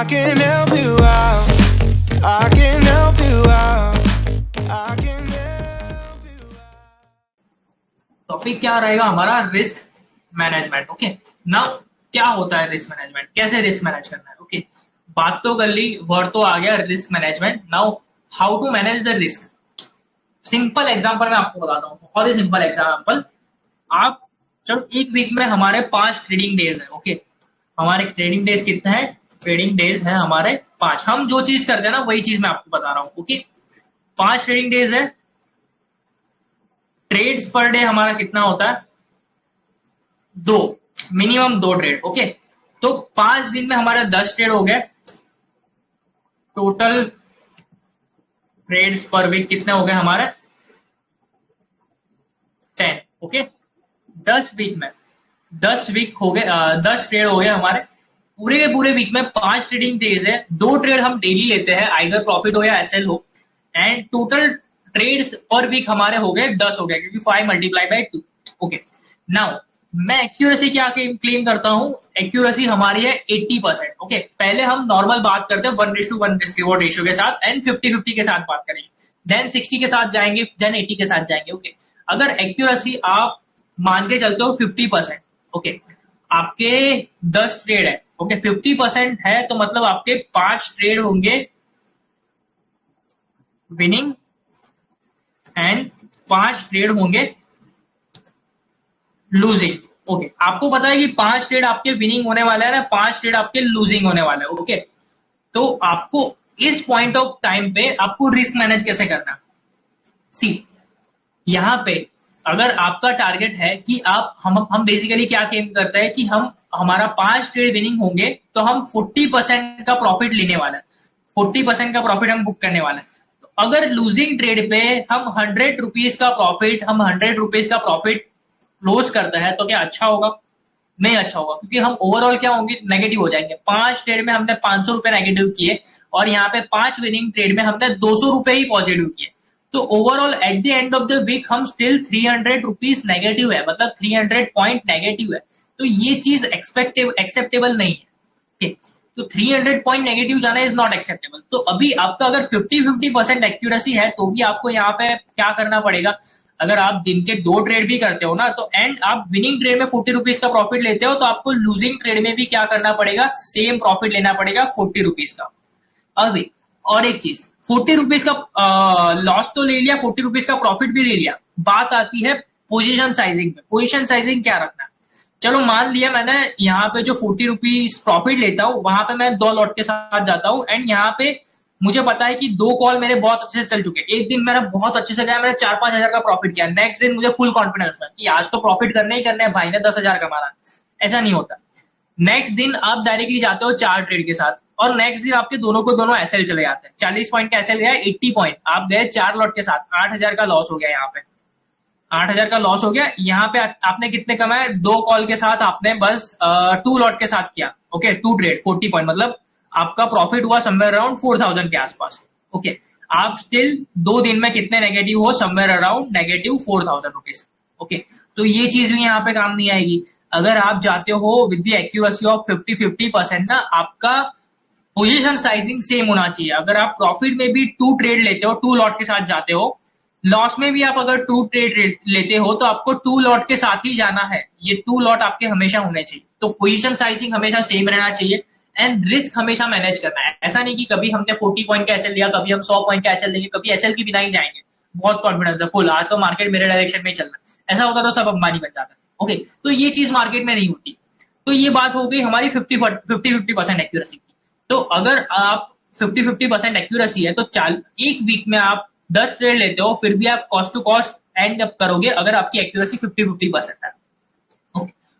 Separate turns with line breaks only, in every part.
can help you out. I can help you out. I can help you out.
Topic क्या रहेगा हमारा? Risk management. Okay, now क्या होता है risk management, कैसे रिस्क मैनेज करना है? ओके, बात तो कर ली, वर्ड तो आ गया risk management. Now how to manage the risk. Simple example मैं आपको बताता हूँ, बहुत ही सिंपल एग्जांपल। आप चलो एक वीक में हमारे 5 ट्रेडिंग डेज है। ओके, हमारे ट्रेडिंग डेज कितने हैं? ट्रेडिंग डेज है हमारे 5। हम जो चीज करते हैं ना वही चीज मैं आपको बता रहा हूँ। ओके, 5 ट्रेडिंग डेज है। ट्रेड्स पर डे हमारा कितना होता है? 2, मिनिमम 2 ट्रेड। ओके, तो 5 दिन में हमारे 10 ट्रेड हो गए। टोटल ट्रेड्स पर वीक कितने हो गए हमारे? 10। ओके, 10 वीक में 10 वीक हो गए, 10 ट्रेड हो गए हमारे। पूरे के पूरे वीक में 5 ट्रेडिंग डेज है, 2 ट्रेड हम डेली लेते हैं, आइदर प्रॉफिट हो या एसएल हो। And total trades per week हमारे हो गए 10 हो गए, क्योंकि 5 मल्टीप्लाई बाय 2। ओके, नाउ मैं एक्यूरेसी क्या क्लेम करता हूं? एक्यूरेसी हमारी है 80%। ओके, पहले हम नॉर्मल बात करते हैं 1:1 रिस्क रिवॉर्ड रेशियो के साथ, एंड 50-50 के साथ बात करेंगे, देन 60 के साथ जाएंगे, देन 80 के साथ जाएंगे। ओके, अगर एक्यूरेसी आप मान के चलते हो 50%, ओके, आपके 10 ट्रेड है, ओके, 50% है तो मतलब आपके 5 ट्रेड होंगे विनिंग एंड 5 ट्रेड होंगे लूजिंग। ओके, आपको पता है कि 5 ट्रेड आपके विनिंग होने वाला है ना, 5 ट्रेड आपके लूजिंग होने वाला है। ओके, तो आपको इस पॉइंट ऑफ टाइम पे आपको रिस्क मैनेज कैसे करना? सी, यहां पे अगर आपका टारगेट है कि आप हम बेसिकली क्या क्लेम करते हैं कि हम हमारा 5 ट्रेड विनिंग होंगे तो हम 40% का प्रॉफिट लेने वाला है, 40% का प्रॉफिट हम बुक करने वाला है। तो अगर लूजिंग ट्रेड पे हम 100 रुपीज का प्रॉफिट, हम 100 रुपीज का प्रॉफिट क्लोज करता है तो क्या अच्छा होगा? नहीं अच्छा होगा, क्योंकि हम ओवरऑल क्या होंगे? नेगेटिव हो जाएंगे। 5 ट्रेड में हमने 500 रुपए नेगेटिव किए और यहाँ पे 5 विनिंग ट्रेड में हमने 200 रुपए ही पॉजिटिव किए। तो overall at the end of the week हम स्टिल 300 रुपीज नेगेटिव है, मतलब 300 पॉइंट नेगेटिव है। तो ये चीज एक्सेप्टेबल नहीं है। ठीक, तो 300 पॉइंट नेगेटिव जाना इज नॉट एक्सेप्टेबल। तो अभी आपका अगर 50-50% एक्यूरेसी है तो भी आपको यहाँ पे क्या करना पड़ेगा? अगर आप दिन के 2 ट्रेड भी करते हो ना, तो एंड आप विनिंग ट्रेड में 40 रुपीज का प्रॉफिट लेते हो, तो आपको लूजिंग ट्रेड में भी क्या करना पड़ेगा? सेम प्रॉफिट लेना पड़ेगा 40 रुपीज का। अभी और एक चीज, 40 रुपीज का लॉस तो ले लिया, 40 रुपीज का प्रॉफिट भी ले लिया। बात आती है पोजीशन साइजिंग में। पोजीशन साइजिंग क्या रखना है? चलो मान लिया मैंने यहाँ पे जो 40 रुपीज प्रॉफिट लेता हूँ वहां पे मैं 2 लॉट के साथ जाता हूँ, एंड यहाँ पे मुझे पता है कि 2 कॉल मेरे बहुत अच्छे से चल चुके हैं। एक दिन मेरा बहुत अच्छे से गया, मैंने 4-5 हजार का प्रॉफिट किया। नेक्स्ट दिन मुझे फुल कॉन्फिडेंस था कि आज तो प्रॉफिट करना ही करना है, भाई ने 10 हजार कमाना। ऐसा नहीं होता। नेक्स्ट दिन आप डायरेक्टली जाते हो 4 ट्रेड के साथ, और नेक्स्ट दिन आपके दोनों को दोनों एसएल चले जाते हैं। 40 पॉइंट का एसएल गया, 80 पॉइंट आप गए 4 लॉट के साथ, 8 हजार का लॉस हो गया। यहाँ पे 8 हजार का लॉस हो गया। यहाँ पे आपने कितने कमाए? 2 कॉल के साथ आपने बस 2 लॉट के साथ किया। ओके, 2 ट्रेड 40 पॉइंट, मतलब आपका प्रॉफिट हुआ समवेयर अराउंड 4000 के आसपास। ओके, आप स्टिल 2 दिन में कितने नेगेटिव हो? Somewhere around negative 4000 rupees. Okay, तो ये चीज भी यहाँ पे काम नहीं आएगी। अगर आप जाते हो विद द एक्यूरेसी ऑफ 50-50% ना, आपका पोजीशन साइजिंग सेम होना चाहिए। अगर आप प्रॉफिट में भी 2 ट्रेड लेते हो, 2 लॉट के साथ जाते हो, लॉस में भी आप अगर 2 ट्रेड लेते हो तो आपको 2 लॉट के साथ ही जाना है। ये 2 लॉट आपके हमेशा होने चाहिए। तो पोजीशन साइजिंग हमेशा सेम रहना चाहिए, एंड रिस्क हमेशा मैनेज करना है। ऐसा नहीं कि कभी हमने 40 पॉइंट का एसएल लिया, कभी हम 100 पॉइंट का एसएल लेंगे, कभी एसएल की बिना ही जाएंगे। बहुत कॉन्फिडेंस है फुल, आज तो मार्केट मेरे डायरेक्शन में चल रहा है। ऐसा होता तो सब अंबानी बन जाता। ओके, तो ये चीज मार्केट में नहीं होती। तो ये बात हो गई हमारी 50-50% एक्यूरेसी की। तो अगर आप 50-50% एक्यूरेसी है तो एक वीक में आप 10 ट्रेड लेते हो, फिर भी आप cost to cost end up करोगे अगर आपकी एक्यूरेसी 50-50% है।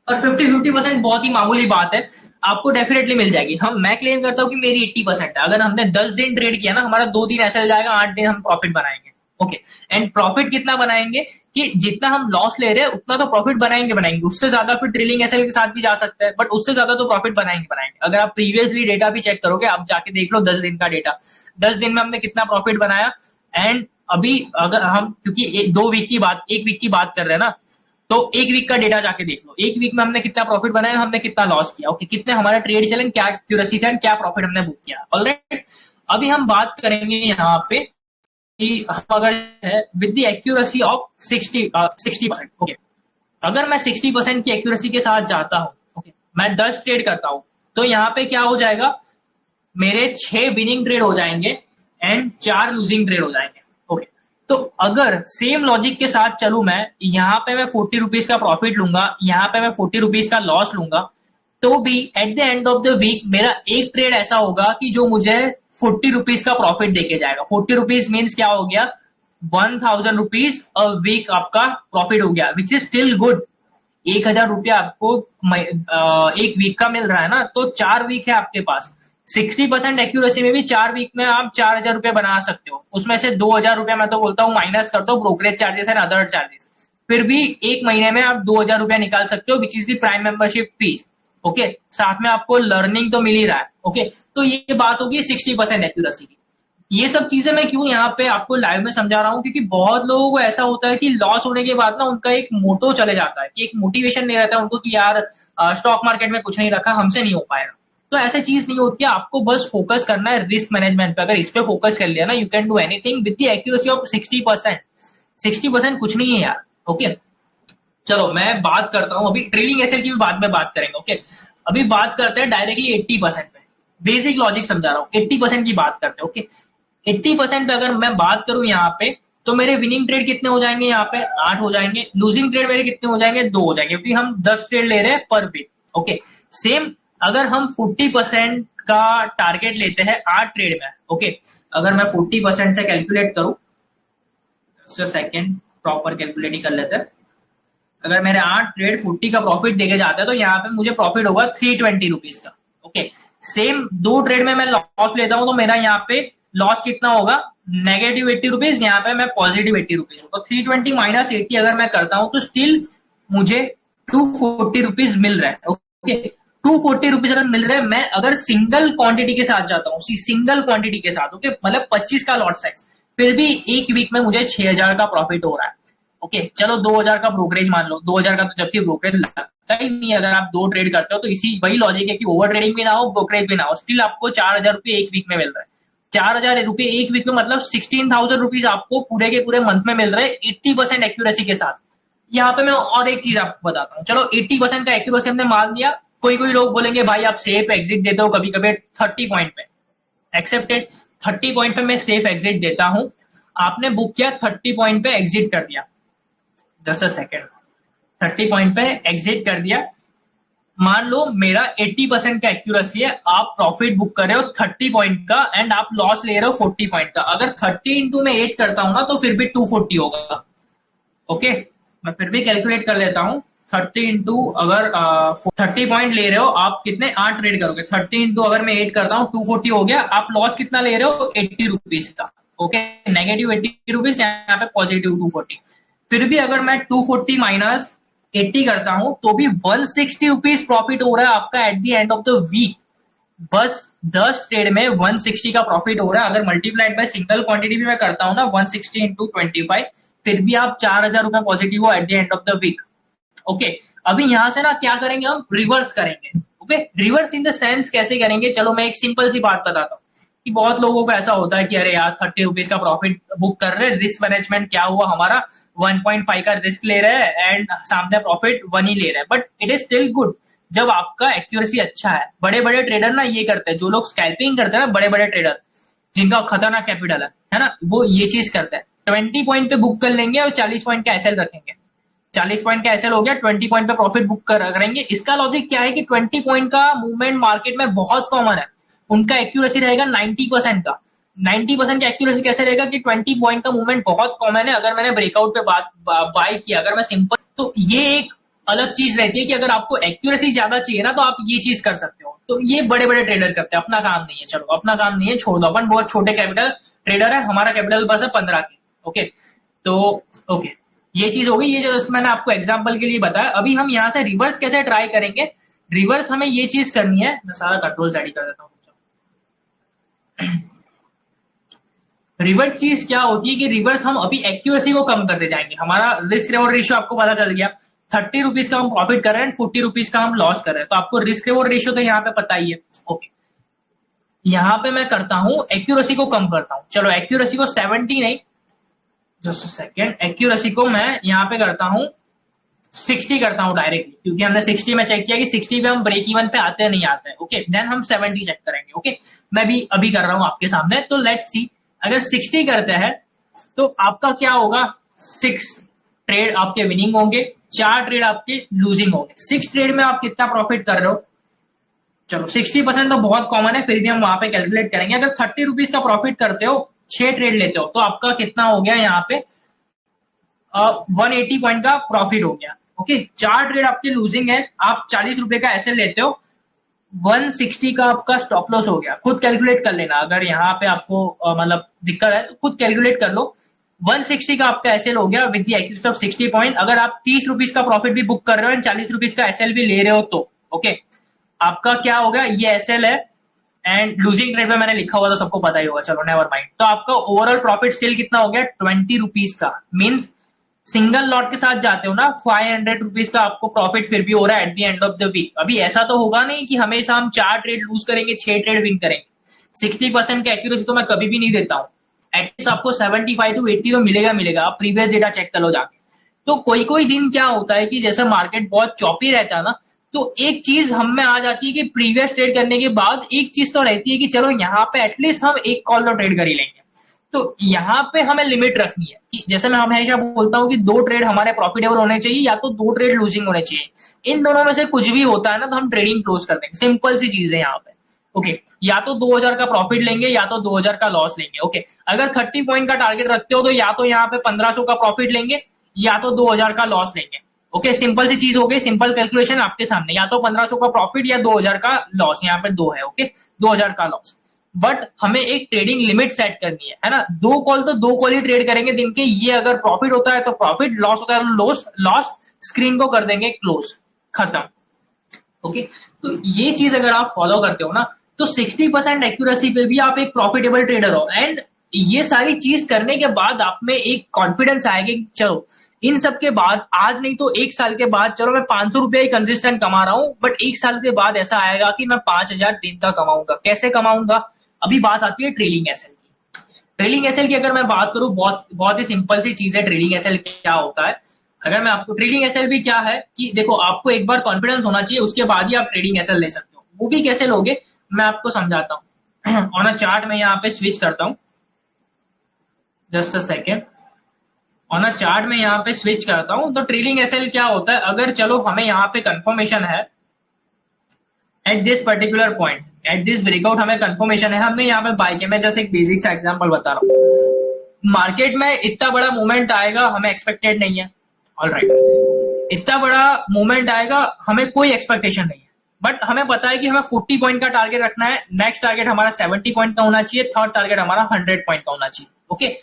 और 50-50% बहुत ही मामूली बात है, आपको डेफिनेटली मिल जाएगी। मैं क्लेम करता हूँ कि मेरी 80% है। अगर हमने 10 दिन ट्रेड किया ना, हमारा 2 दिन ऐसा जाएगा, 8 दिन हम प्रॉफिट बनाएंगे। ओके, एंड प्रॉफिट कितना बनाएंगे कि जितना हम लॉस ले रहे हैं उतना तो प्रॉफिट बनाएंगे। उससे ज्यादा फिर ट्रेलिंग एसएल के साथ भी जा सकते हैं, बट उससे ज्यादा तो प्रॉफिट बनाएंगे। अगर आप प्रीवियसली डेटा भी चेक करोगे, आप जाके देख लो 10 दिन का डेटा, 10 दिन में हमने कितना प्रॉफिट बनाया। एंड अभी अगर हम, क्योंकि 1 वीक की बात कर रहे हैं ना, तो एक वीक का डेटा जाके देख लो, एक वीक में हमने कितना प्रॉफिट बनाया, हमने कितना लॉस किया, ओके, कितने हमारे ट्रेड चले, क्या एक्यूरेसी था, क्या प्रॉफिट हमने बुक किया। ऑलराइट, अभी हम बात करेंगे यहाँ पे कि हम अगर है with the accuracy of 60%, okay, अगर मैं 60% की एक्यूरेसी के साथ जाता हूँ, ओके, मैं 10 ट्रेड करता हूँ, तो यहाँ पे क्या हो जाएगा, मेरे 6 विनिंग ट्रेड हो जाएंगे एंड 4 लूजिंग ट्रेड हो जाएंगे, ओके। तो अगर सेम लॉजिक के साथ चलू, मैं यहाँ पे मैं 40 रुपीज का प्रॉफिट लूंगा, यहाँ पे मैं 40 रुपीज का लॉस लूंगा, तो भी at the end of the week मेरा एक ट्रेड ऐसा होगा कि जो मुझे 40 रुपीज का प्रॉफिट देके जाएगा। 40 रुपीज मीन्स क्या हो गया, 1000 रुपीज अ वीक आपका प्रॉफिट हो गया, विच इज स्टिल गुड। 1000 रुपया आपको एक वीक का मिल रहा है ना, तो 4 वीक है आपके पास, 60% एक्यूरेसी में भी 4 वीक में आप 4000 रुपए बना सकते हो। उसमें से 2000 रुपया मैं तो बोलता हूँ माइनस कर दो, brokerage charges and other charges, फिर भी एक महीने में आप 2000 रुपया निकाल सकते हो, which is the prime membership fees, okay. साथ में आपको लर्निंग तो मिल ही रहा है, ओके। तो ये बात होगी 60% एक्यूरेसी की। ये सब चीजें मैं क्यों यहाँ पे आपको लाइव में समझा रहा हूँ, क्योंकि बहुत लोगों को ऐसा होता है कि लॉस होने के बाद ना उनका एक मोटो चले जाता है, कि एक मोटिवेशन नहीं रहता है उनको कि यार स्टॉक मार्केट में कुछ नहीं रखा, हमसे नहीं हो पाएगा। तो ऐसे चीज नहीं होती है, आपको बस फोकस करना है रिस्क मैनेजमेंट पे। अगर इस पे फोकस कर लिया ना, you can do anything with the accuracy of 60%। 60% कुछ नहीं है यार, ओके। चलो मैं बात करता हूँ, अभी ट्रेलिंग एसएल की भी बाद में बात करेंगे, ओके। अभी बात करते हैं डायरेक्टली 80% पे, बेसिक लॉजिक समझा रहा हूँ, 80% की बात करते हैं, ओके। 80% पे अगर मैं बात करूं यहाँ पे, तो मेरे विनिंग ट्रेड कितने हो जाएंगे, यहाँ पे 8 हो जाएंगे, लूजिंग ट्रेड मेरे कितने हो जाएंगे, 2 हो जाएंगे, क्योंकि हम 10 ट्रेड ले रहे हैं पर वीक, ओके। सेम अगर हम 40% का टारगेट लेते हैं 8 ट्रेड में, ओके, अगर मैं 40% से कैलकुलेट करूं, सेकेंड प्रॉपर कैलकुलेट ही कर लेते हैं। अगर मेरे 8 ट्रेड 40 का प्रॉफिट देके जाता है, तो यहाँ पे मुझे प्रॉफिट होगा 320 रुपीज का, ओके। सेम 2 ट्रेड में मैं लॉस लेता हूं, तो मेरा यहाँ पे लॉस कितना होगा, नेगेटिव 80 रुपीज, यहाँ पे मैं पॉजिटिव 80 रुपीज, तो 320 माइनस 80 अगर मैं करता हूं, तो स्टिल मुझे 240 रुपीज मिल रहा है, ओके। 240 रुपीज अगर मिल रहा है, मैं अगर सिंगल क्वांटिटी के साथ जाता हूँ, सिंगल क्वांटिटी के साथ, ओके, मतलब 25 का लॉट साइज, फिर भी एक वीक में मुझे 6000 का प्रॉफिट हो रहा है, ओके। चलो 2000 का ब्रोकरेज मान लो, 2000 का तो जबकि ब्रोकरेज लगता ही नहीं, अगर आप 2 ट्रेड करते हो तो इसी वही लॉजिक है कि ओवर ट्रेडिंग भी ना हो, ब्रोकरेज भी ना हो, स्टिल आपको 4000 रुपये एक वीक में मिल रहा है। 4000 रुपये एक वीक में मतलब 16,000 रुपीज आपको पूरे के पूरे मंथ में मिल रहे हैं 80% एक्यूरेसी के साथ। यहाँ पे मैं और एक चीज आपको बताता हूँ, चलो 80% का एक्यूरेसी हमने मान लिया, कोई कोई लोग बोलेंगे भाई आप सेफ एग्जिट देते हो कभी कभी 30 पॉइंट पे, एक्सेप्टेड, 30 पॉइंट पे मैं सेफ एग्जिट देता हूं। आपने बुक किया 30 पॉइंट पे एग्जिट कर दिया, जस्ट अ सेकेंड, 30 पॉइंट पे एग्जिट कर दिया, मान लो मेरा 80% का एक्यूरेसी है, आप प्रॉफिट बुक कर रहे हो 30 पॉइंट का एंड आप लॉस ले रहे हो 40 पॉइंट का। अगर 30 इंटू में 8 करता हूं ना, तो फिर भी 240 होगा, ओके। मैं फिर भी कैलकुलेट कर लेता हूं, 30 इंटू अगर 30 पॉइंट ले रहे हो आप, कितने 8 ट्रेड करोगे, 30 इंटू अगर मैं 8 करता हूँ 240 हो गया। आप लॉस कितना ले रहे हो, 80 रुपीज का, ओके, नेगेटिव 80 रुपीज, यहाँ पे पॉजिटिव 240। फिर भी अगर मैं 240 माइनस 80 करता हूं, तो भी 160 रुपीज प्रॉफिट हो रहा है आपका at the end of the week. बस 10 ट्रेड में 160 का प्रॉफिट हो रहा है। अगर मल्टीप्लाइड बाय सिंगल क्वांटिटी भी मैं करता हूं ना, 160 इंटू 25, फिर भी आप 4000 रुपए पॉजिटिव हो at the end of the week, okay. अभी यहां से ना क्या करेंगे, हम रिवर्स करेंगे, okay. Reverse in the sense कैसे करेंगे, चलो मैं एक सिंपल सी बात बताता हूँ कि बहुत लोगों को ऐसा होता है कि अरे यार 30 रुपीज का प्रॉफिट बुक कर रहे हैं, रिस्क मैनेजमेंट क्या हुआ हमारा, 1.5 का रिस्क ले रहे हैं एंड सामने प्रॉफिट 1 ही ले रहे हैं, but it is still good जब आपका एक्यूरेसी अच्छा है। बड़े बड़े ट्रेडर ना ये करते हैं, जो लोग स्कैल्पिंग करते हैं ना, बड़े बड़े ट्रेडर जिनका खतरनाक कैपिटल है ना, वो ये चीज करते हैं, 20 पॉइंट पे बुक कर लेंगे और 40 पॉइंट का एसएल रखेंगे। 40 पॉइंट का एसएल हो गया, 20 पॉइंट पे प्रॉफिट बुक करेंगे। इसका लॉजिक क्या है कि 20 पॉइंट का मूवमेंट मार्केट में बहुत कॉमन है, उनका एक्यूरेसी रहेगा 90% का। 90% का एक्यूरेसी कैसे रहेगा कि 20 पॉइंट का मूवमेंट बहुत कॉमन है। अगर मैंने ब्रेकआउट पे बाय किया, अगर मैं सिंपल, तो ये एक अलग चीज रहती है कि अगर आपको एक्यूरेसी ज्यादा चाहिए ना, तो आप ये चीज कर सकते हो। तो ये बड़े बड़े ट्रेडर करते हैं, अपना काम नहीं है, चलो अपना काम नहीं है, छोड़ दो, अपन बहुत छोटे कैपिटल ट्रेडर है, हमारा कैपिटल बस है 15 की, ओके। तो ओके, ये चीज हो गई, ये जो मैंने आपको एग्जांपल के लिए बताया। अभी हम यहाँ से रिवर्स कैसे ट्राई करेंगे, रिवर्स हमें ये चीज करनी है, मैं सारा कंट्रोल रेडी कर देता हूँ। रिवर्स चीज क्या होती है कि रिवर्स हम अभी एक्यूरेसी को कम करते जाएंगे, हमारा रिस्क रिवॉर्ड रेशियो आपको पता चल गया, ₹30 का हम प्रॉफिट कर रहे हैं, ₹40 का हम लॉस कर रहे हैं, तो आपको रिस्क रिवॉर्ड रेशियो तो यहाँ पे पता ही है। ओके, यहाँ पे मैं करता हूँ एक्यूरेसी को कम करता हूँ। चलो एक्यूरेसी को 70 नहीं, जस्ट सेकेंड, एक्यूरेसी को मैं यहाँ पे करता हूँ 60 करता हूँ डायरेक्टली, क्योंकि हमने 60 में चेक किया कि 60 पे हम ब्रेक इवन पे आते नहीं आते हैं। ओके, देन हम 70 चेक करेंगे। ओके, मैं भी अभी कर रहा हूँ आपके सामने, तो लेट्स सी अगर 60 करते हैं तो आपका क्या होगा, 6 ट्रेड आपके विनिंग होंगे, 4 ट्रेड आपके लूजिंग होंगे। 6 ट्रेड में आप कितना प्रॉफिट कर रहे हो, चलो 60% तो बहुत कॉमन है, फिर भी हम वहां पे कैलकुलेट करेंगे। अगर ₹30 का प्रॉफिट करते हो, 6 ट्रेड लेते हो, तो आपका कितना हो गया यहाँ पे 180 पॉइंट का प्रॉफिट हो गया। ओके, 4 ट्रेड आपके लूजिंग है, आप ₹40 का एसएल लेते हो, 160 का आपका स्टॉप लॉस हो गया। खुद कैलकुलेट कर लेना, अगर यहाँ पे आपको मतलब दिक्कत है तो खुद कैलकुलेट कर लो। 160 का आपका एसएल हो गया with the accuracy of 60 point. अगर आप ₹30 का प्रॉफिट भी बुक कर रहे हो एंड ₹40 का एसएल भी ले रहे हो तो ओके, आपका क्या होगा, ये एसएल है एंड लूजिंग ट्रेड में मैंने लिखा हुआ तो सबको पता ही होगा, चलो नेवर माइंड। तो आपका ओवरऑल प्रॉफिट सेल कितना हो गया, ₹20 का। मींस सिंगल लॉट के साथ जाते हो ना, ₹500 का आपको प्रॉफिट फिर भी हो रहा है at the end of the week. अभी ऐसा तो होगा नहीं कि हमेशा हम 4 ट्रेड लूज करेंगे, 6 ट्रेड विन करेंगे। 60% की एक्यूरेसी तो मैं कभी भी नहीं देता हूँ, एटलीस्ट आपको 75 to 80 तो मिलेगा। आप प्रीवियस डेटा चेक कर लो जाके। तो कोई कोई दिन क्या होता है कि जैसे मार्केट बहुत चॉपी रहता है ना, तो एक चीज हम में आ जाती है कि प्रीवियस ट्रेड करने के बाद एक चीज तो रहती है कि चलो यहाँ पे एटलीस्ट हम एक कॉल तो ट्रेड कर ही लेंगे। तो यहाँ पे हमें लिमिट रखनी है कि जैसे मैं हमेशा बोलता हूँ कि 2 ट्रेड हमारे प्रॉफिटेबल होने चाहिए या तो 2 ट्रेड लूजिंग होने चाहिए। इन दोनों में से कुछ भी होता है ना तो हम ट्रेडिंग क्लोज कर देंगे। सिंपल सी चीज है यहाँ पे। ओके, या तो 2000 का प्रॉफिट लेंगे या तो 2000 का लॉस लेंगे। ओके, अगर 30 पॉइंट का टारगेट रखते हो तो या तो यहाँ पे 1500 का प्रॉफिट लेंगे या तो 2000 का लॉस लेंगे। ओके, सिंपल सी चीज हो गई, सिंपल कैलकुलेशन आपके सामने, या तो 1500 का प्रॉफिट या 2000 का लॉस। यहाँ पे 2 है। ओके, 2000 का लॉस, बट हमें एक ट्रेडिंग लिमिट सेट करनी है ना। 2 कॉल तो 2 कॉल ही ट्रेड करेंगे दिन के। ये अगर प्रॉफिट होता है तो प्रॉफिट, लॉस होता है तो लॉस, स्क्रीन को कर देंगे क्लोज, खत्म। ओके, तो ये चीज अगर आप फॉलो करते हो ना तो 60% एक्यूरेसी पे भी आप एक प्रॉफिटेबल ट्रेडर हो। एंड ये सारी चीज करने के बाद आप में एक कॉन्फिडेंस आएगा कि चलो इन सब के बाद, आज नहीं तो 1 साल के बाद, चलो मैं 500 रुपया ही कंसिस्टेंट कमा रहा हूं, बट 1 साल के बाद ऐसा आएगा कि मैं 5000 दिन का कमाऊंगा। कैसे कमाऊंगा, अभी बात आती है ट्रेलिंग एसएल की। ट्रेलिंग एसएल की अगर मैं बात करूं, बहुत ही सिंपल सी चीज है। ट्रेलिंग एसएल क्या होता है, अगर मैं आपको, ट्रेडिंग एसएल भी क्या है कि देखो, आपको एक बार कॉन्फिडेंस होना चाहिए, उसके बाद ही आप ट्रेडिंग एसएल ले सकते हो। वो भी कैसे लोगे, मैं आपको समझाता हूँ। ऑन अ चार्ट में यहाँ पे स्विच करता हूँ, just a second. On a chart में यहाँ पे स्विच करता हूँ। तो ट्रेलिंग एसएल क्या होता है, अगर चलो हमें यहाँ पे कंफर्मेशन है at this particular point, at this breakout हमें कंफर्मेशन है, हमने यहाँ पे बाय किया। मैं जैसे एक बेसिक सा एग्जांपल बता रहा हूँ। मार्केट में इतना बड़ा मूवमेंट आएगा हमें एक्सपेक्टेड नहीं है, ऑलराइट। इतना बड़ा मूवमेंट आएगा हमें कोई एक्सपेक्टेशन नहीं है, बट हमें पता है कि हमें 40 पॉइंट का टारगेट रखना है। नेक्स्ट टारगेट हमारा 70 पॉइंट का होना चाहिए, थर्ड टारगेट हमारा 100 पॉइंट का होना चाहिए। ओके,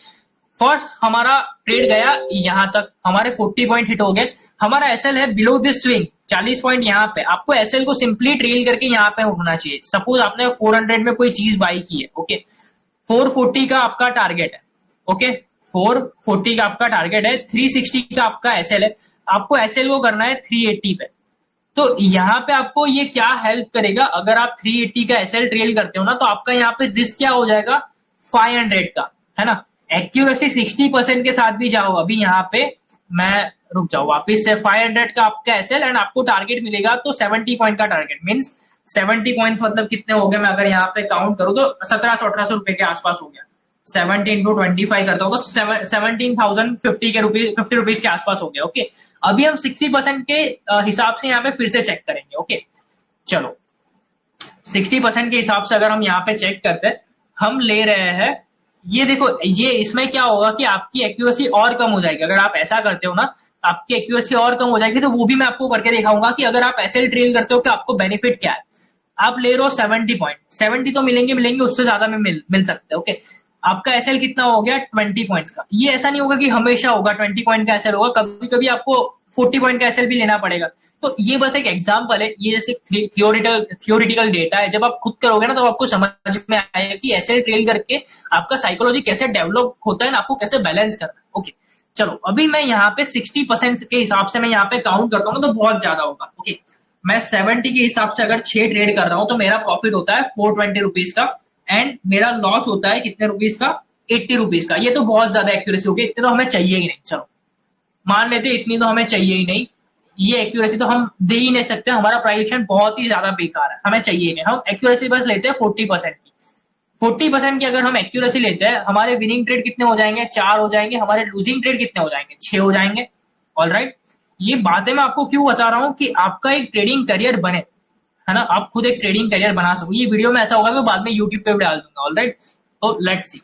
फर्स्ट हमारा ट्रेड गया यहां तक, हमारे 40 पॉइंट हिट हो गए। हमारा एसएल है बिलो दिस स्विंग 40 पॉइंट। यहाँ पे आपको एसएल को सिंपली ट्रेल करके यहाँ पे उठना चाहिए। सपोज आपने 400 में कोई चीज बाई की है, ओके, 440 का आपका टारगेट है। ओके, 440 का आपका टारगेट है, 360 का आपका एसएल है, आपको एसएल को करना है 380 पे। तो यहाँ पे आपको ये क्या हेल्प करेगा, अगर आप 380 का एसएल ट्रेल करते हो ना, तो आपका यहाँ पे रिस्क क्या हो जाएगा, 500 का, है ना। एक्यूरेसी 60% के साथ भी जाओ, अभी यहाँ पे मैं रुक जाओ वापिस से, 500 का आपका एसएल एंड आपको टारगेट मिलेगा तो 70 पॉइंट का टारगेट। मींस 70 पॉइंट्स मतलब कितने हो गए, मैं अगर यहाँ पे काउंट करूँ तो 1700-1800 रुपए के आसपास हो गया। 70 into 25 करता हूँ तो 17,050 के रुपीज, 50 रुपीज के आसपास हो गया। ओके, अभी हम 60% के हिसाब से यहाँ पे फिर से चेक करेंगे। ओके, चलो 60% के हिसाब से अगर हम यहाँ पे चेक करते हैं, हम ले रहे हैं, ये देखो, ये इसमें क्या होगा कि आपकी एक्यूरेसी और कम हो जाएगी। अगर आप ऐसा करते हो ना, आपकी एक्यूरेसी और कम हो जाएगी। तो वो भी मैं आपको करके दिखाऊंगा कि अगर आप एसएल ट्रेल करते हो कि आपको बेनिफिट क्या है। आप ले रहे हो 70 पॉइंट, 70 तो मिलेंगे, उससे ज्यादा में मिल सकते हैं। ओके, आपका एसएल कितना हो गया, 20 पॉइंट्स का। ये ऐसा नहीं होगा कि हमेशा होगा 20 पॉइंट का एसएल होगा, कभी कभी आपको 40 पॉइंट का एसएल भी लेना पड़ेगा। तो ये बस एक एग्जांपल है, ये जैसे थियोरिटिकल डेटा है। जब आप खुद करोगे ना तो आपको समझ में आएगा कि एसएल ट्रेल करके आपका साइकोलॉजी कैसे डेवलप होता है ना, आपको कैसे बैलेंस करना है। ओके, चलो अभी मैं यहाँ पे 60% के हिसाब से मैं यहाँ पे काउंट करता हूँ तो बहुत ज्यादा होगा। ओके, मैं 70 के हिसाब से अगर 6 ट्रेड कर रहा हूँ तो मेरा प्रॉफिट होता है 420 रुपीज का, एंड मेरा लॉस होता है कितने रुपीज का, 80 रुपीज का। ये तो बहुत ज्यादा एक्यूरेसी होगी, इतने तो हमें चाहिए ही नहीं। चलो मान लेते इतनी तो हमें चाहिए ही नहीं, ये एक्यूरेसी तो हम दे ही नहीं सकते, हमारा प्राइजेशन बहुत ही ज्यादा बेकार है, हमें चाहिए ही नहीं। हम एक्यूरेसी बस लेते हैं 40% की। 40% की अगर हम एक्यूरेसी लेते हैं, हमारे विनिंग ट्रेड कितने हो जाएंगे, 4 हो जाएंगे। हमारे लूजिंग ट्रेड कितने हो जाएंगे, 6 हो जाएंगे। ऑलराइट, ये बातें मैं आपको क्यों बता रहा हूँ कि आपका एक ट्रेडिंग करियर बने, है ना, आप खुद एक ट्रेडिंग करियर बना सको। ये वीडियो में ऐसा होगा मैं बाद में यूट्यूब पे भी डाल दूंगा। ऑलराइट, तो लेट्स सी।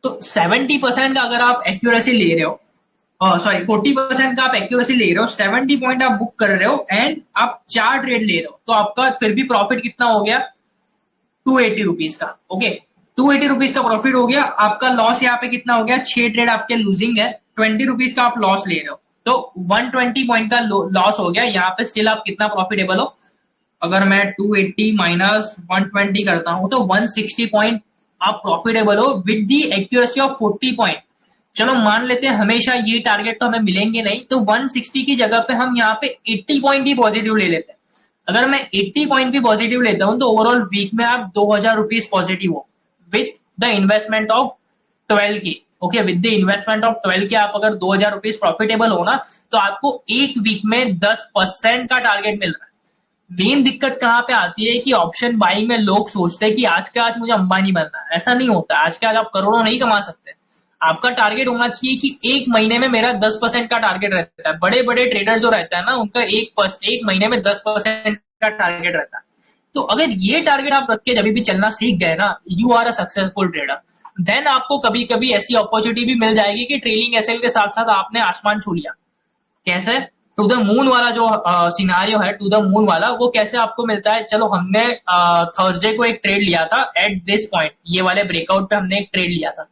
तो 70% का अगर आप एक्यूरेसी ले रहे हो, सॉरी 40% का आप एक्यूरेसी ले रहे हो, 70 पॉइंट आप बुक कर रहे हो, एंड आप 4 ट्रेड ले रहे हो, तो आपका फिर भी प्रॉफिट कितना हो गया, 280 रुपीज का। ओके, 280 रुपीज का प्रॉफिट हो गया। आपका लॉस यहाँ पे कितना हो गया, 6 ट्रेड आपके लूजिंग है, 20 रुपीज का आप लॉस ले रहे हो, तो 120 पॉइंट का लॉस हो गया। यहाँ पे स्टिल आप कितना प्रॉफिटेबल हो, अगर मैं 280 माइनस 120 करता हूं तो 160 पॉइंट आप प्रॉफिटेबल हो with the accuracy of 40 point. चलो मान लेते हैं हमेशा ये टारगेट तो हमें मिलेंगे नहीं, तो 160 की जगह पे हम यहाँ पे 80 पॉइंट ही पॉजिटिव ले लेते हैं। अगर मैं 80 पॉइंट भी पॉजिटिव लेता हूं तो ओवरऑल वीक में आप 2000 रुपीज पॉजिटिव हो विथ द इन्वेस्टमेंट ऑफ 12 की। Okay, with the investment of 12 के आप अगर 2000 रुपीज प्रॉफिटेबल हो ना, तो आपको एक वीक में 10% का टारगेट मिल रहा है। मेन दिक्कत कहाँ पे आती है कि ऑप्शन बाइंग में लोग सोचते हैं कि आज के आज मुझे अंबानी बनना है। ऐसा नहीं होता, आज के आज आप करोड़ों नहीं कमा सकते। आपका टारगेट होना चाहिए कि एक महीने में मेरा 10% का टारगेट रहता है। बड़े बड़े ट्रेडर जो रहता है ना, उनका एक महीने में 10% का टारगेट रहता है। तो अगर ये टारगेट आप रख के जब भी चलना सीख गए ना, you are a successful trader. Then आपको कभी कभी ऐसी अपॉर्चुनिटी भी मिल जाएगी कि ट्रेलिंग एसएल के साथ साथ आपने आसमान छू लिया। कैसे, टू द मून वाला जो सिनारियो है, टू द मून वाला, वो कैसे आपको मिलता है। चलो हमने थर्सडे को एक ट्रेड लिया था एट दिस पॉइंट, ये वाले ब्रेकआउट पे हमने एक ट्रेड लिया था।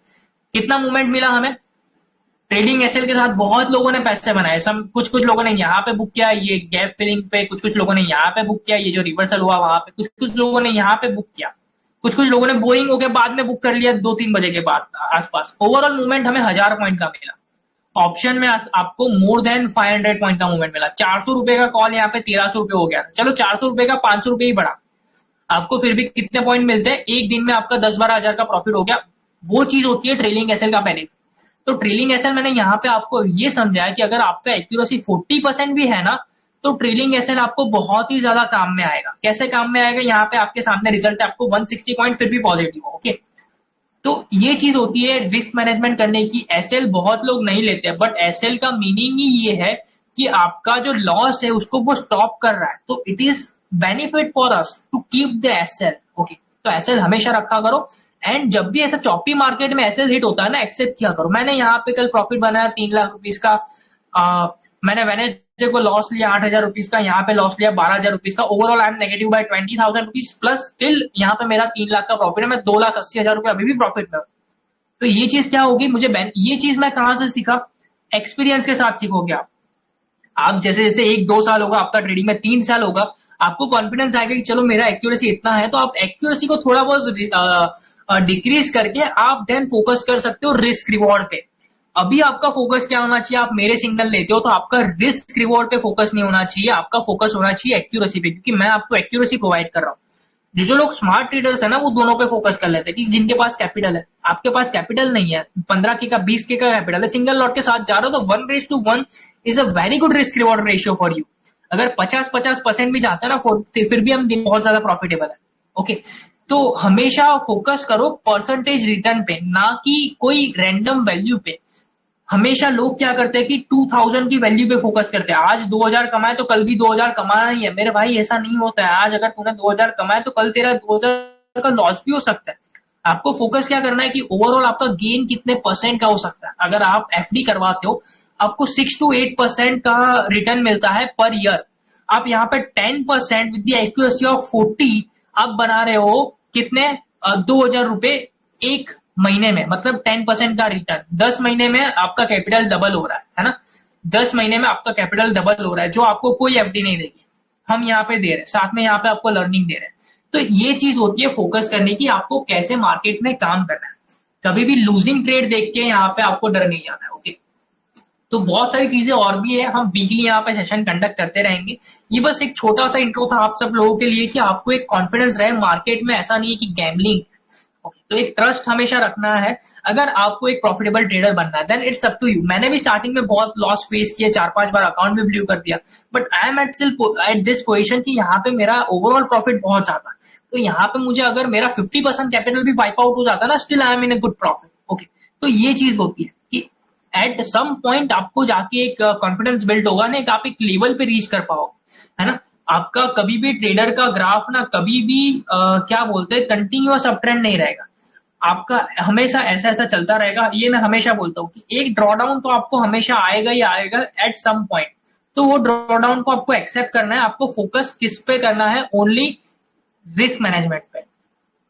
कितना मूवमेंट मिला हमें ट्रेडिंग एसएल के साथ, बहुत लोगों ने पैसे बनाए। सब कुछ कुछ लोगों ने यहाँ पे बुक किया, ये गैप फिलिंग पे, कुछ कुछ लोगों ने यहाँ पे बुक किया, ये जो रिवर्सल हुआ वहां पे, कुछ कुछ लोगों ने यहाँ पे बुक किया, कुछ कुछ लोगों ने बोइंग होके बाद में बुक कर लिया 2-3 बजे के बाद आसपास। ओवरऑल मूवमेंट हमें 1000 पॉइंट का मिला। ऑप्शन में आपको मोर देन 500 पॉइंट का मूवमेंट मिला। 400 रुपए का कॉल यहाँ पे 1300 रुपए हो गया। चलो 400 रुपए का 500 रुपए ही बढ़ा, आपको फिर भी कितने पॉइंट मिलते हैं, एक दिन में आपका 10-12 हजार का प्रॉफिट हो गया। वो चीज होती है ट्रेलिंग एसएल का बेनिफिट। तो ट्रेलिंग एसएल मैंने यहाँ पे आपको ये समझाया कि अगर आपका एक्यूरेसी 40% भी है ना, तो ट्रेलिंग एसएल आपको बहुत ही ज्यादा काम में आएगा। कैसे काम में आएगा, यहाँ पे आपके सामने रिजल्ट है, आपको 160 पॉइंट फिर भी पॉजिटिव हो। ओके, तो ये चीज होती है रिस्क मैनेजमेंट करने की। एसएल बहुत लोग नहीं लेते, बट एसएल का मीनिंग ही ये है कि आपका जो लॉस है उसको वो स्टॉप कर रहा है। तो it is benefit for us to keep the SL. Okay, तो एसएल हमेशा रखा करो, एंड जब भी ऐसा चॉपी मार्केट में एसएल हिट होता है ना, एक्सेप्ट किया करो। मैंने यहाँ पे कल प्रॉफिट बनाया 3 लाख रुपीज का, मैंने वेनेसडे को लॉस लिया 8000 रुपीज का, यहाँ पे लॉस लिया 12000 रुपीज का। Overall I am negative by 20,000 rupees plus still यहाँ पे मेरा 3 लाख का प्रॉफिट है, मैं 2,80,000 रुपए अभी भी प्रॉफिट में। तो ये चीज क्या होगी, मुझे ये चीज मैं कहां से सीखा, एक्सपीरियंस के साथ सीखोगे आप जैसे जैसे 1-2 साल होगा आपका ट्रेडिंग में, 3 साल होगा, आपको कॉन्फिडेंस आएगा कि चलो मेरा एक्यूरेसी इतना है, तो आप एक्यूरेसी को थोड़ा बहुत डिक्रीज करके आप देन फोकस कर सकते हो रिस्क रिवॉर्ड पे। अभी आपका फोकस क्या होना चाहिए, आप मेरे सिग्नल लेते हो तो आपका रिस्क रिवॉर्ड पे फोकस नहीं होना चाहिए, आपका फोकस होना चाहिए एक्यूरेसी पे, क्योंकि मैं आपको एक्यूरेसी प्रोवाइड कर रहा हूँ। जो लोग स्मार्ट ट्रेडर्स है ना, वो दोनों पे फोकस कर लेते हैं कि जिनके पास कैपिटल है। आपके पास कैपिटल नहीं है, 15K का 20K का कैपिटल है, सिंगल लॉट के साथ जा रहे हो, तो 1:1 is a very good risk reward ratio for you. अगर 50% भी जाता है ना, फिर भी हम दिन बहुत ज्यादा प्रॉफिटेबल है। ओके, तो हमेशा फोकस करो परसेंटेज रिटर्न पे, ना कि कोई रैंडम वैल्यू पे। हमेशा लोग क्या करते हैं कि 2000 की वैल्यू पे फोकस करते हैं, आज 2000 कमाए तो कल भी 2000 कमाना ही है। मेरे भाई ऐसा नहीं होता है, आज अगर तूने 2000 कमाए तो कल तेरा 2000 का लॉस भी हो सकता है। आपको फोकस क्या करना है कि ओवरऑल आपका गेन कितने परसेंट का हो सकता है। अगर आप एफडी करवाते हो, आपको 6 to 8% का रिटर्न मिलता है पर ईयर। आप यहाँ पे 10% विद द एक्यूरेसी ऑफ 40 आप बना रहे हो कितने, 2000 रुपए एक महीने में, मतलब 10% का रिटर्न। 10 महीने में आपका कैपिटल डबल हो रहा है ना, 10 महीने में आपका कैपिटल डबल हो रहा है, जो आपको कोई एफडी नहीं देगी, हम यहाँ पे दे रहे हैं, साथ में यहाँ पे आपको लर्निंग दे रहे हैं। तो ये चीज होती है फोकस करने की, आपको कैसे मार्केट में काम करना है। कभी भी लूजिंग ट्रेड देख के यहाँ पे आपको डर नहीं जाना है। ओके, तो बहुत सारी चीजें और भी है, हम वीकली यहाँ पे सेशन कंडक्ट करते रहेंगे। ये बस एक छोटा सा इंट्रो था आप सब लोगों के लिए कि आपको एक कॉन्फिडेंस रहे मार्केट में, ऐसा नहीं है कि गैम्बलिंग। ओके, तो एक ट्रस्ट हमेशा रखना है। अगर आपको एक प्रॉफिटेबल ट्रेडर बनना है then it's up to you. मैंने भी स्टार्टिंग में बहुत लॉस फेस किया, 4-5 बार अकाउंट भी ब्लू कर दिया, but I am at this position कि यहाँ पे मेरा ओवरऑल प्रॉफिट बहुत ज्यादा है। तो यहाँ पे मुझे अगर मेरा 50% कैपिटल भी वाइप आउट हो जाता है ना, still I am in a good profit. Okay, तो ये चीज होती है कि एट सम पॉइंट आपको जाके एक कॉन्फिडेंस बिल्ड होगा ना, एक आप एक लेवल पे रीच कर पाओगे, है ना। आपका कभी भी ट्रेडर का ग्राफ ना कभी भी क्या बोलते हैं कंटिन्यूअस अप ट्रेंड नहीं रहेगा, आपका हमेशा ऐसा ऐसा चलता रहेगा। ये मैं हमेशा बोलता हूँ कि एक ड्रॉडाउन तो आपको हमेशा आएगा ही आएगा एट सम पॉइंट। तो वो ड्रॉडाउन को आपको एक्सेप्ट करना है, आपको फोकस किस पे करना है, ओनली रिस्क मैनेजमेंट पे।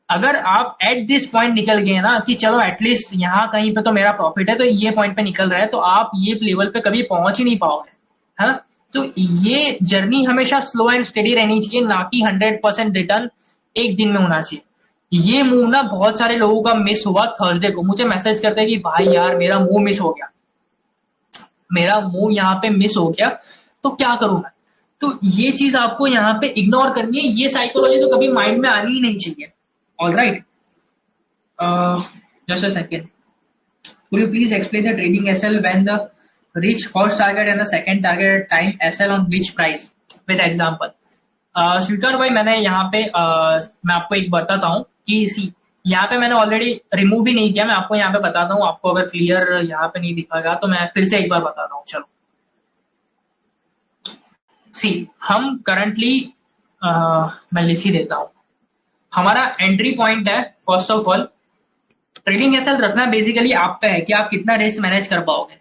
अगर आप एट दिस पॉइंट निकल गए ना कि चलो एटलीस्ट यहाँ कहीं पे तो मेरा प्रॉफिट है, तो ये पॉइंट पे निकल रहा है, तो आप ये लेवल पे कभी पहुंच ही नहीं पाओगे, है ना। तो ये जर्नी हमेशा स्लो एंड स्टेडी रहनी चाहिए, ना कि 100% रिटर्न एक दिन में होना चाहिए। ये मूव ना बहुत सारे लोगों का मिस हुआ थर्सडे को, मुझे मैसेज करते हैं कि भाई यार मेरा मूव मिस हो गया, मेरा मूव यहाँ पे मिस हो गया, तो क्या करूं मैं। तो ये चीज आपको यहाँ पे इग्नोर करनी है, ये साइकोलॉजी तो कभी माइंड में आनी ही नहीं चाहिए। All right, just a second, could you please explain the trading SL when the reach first target and the second target time SL on which price with example। स्वीकार भाई मैंने यहाँ पे मैं आपको एक बताता हूँ कि सी यहाँ पे मैंने ऑलरेडी रिमूव भी नहीं किया, मैं आपको यहाँ पे बताता हूँ, आपको अगर क्लियर यहाँ पे नहीं दिखागा तो मैं फिर से एक बार बताता हूँ। चलो सी हम करंटली मैं लिख ही देता हूँ, हमारा एंट्री पॉइंट है first of all, trading SL रखना बेसिकली आपका है कि आप कितना रिस्क मैनेज कर पाओगे।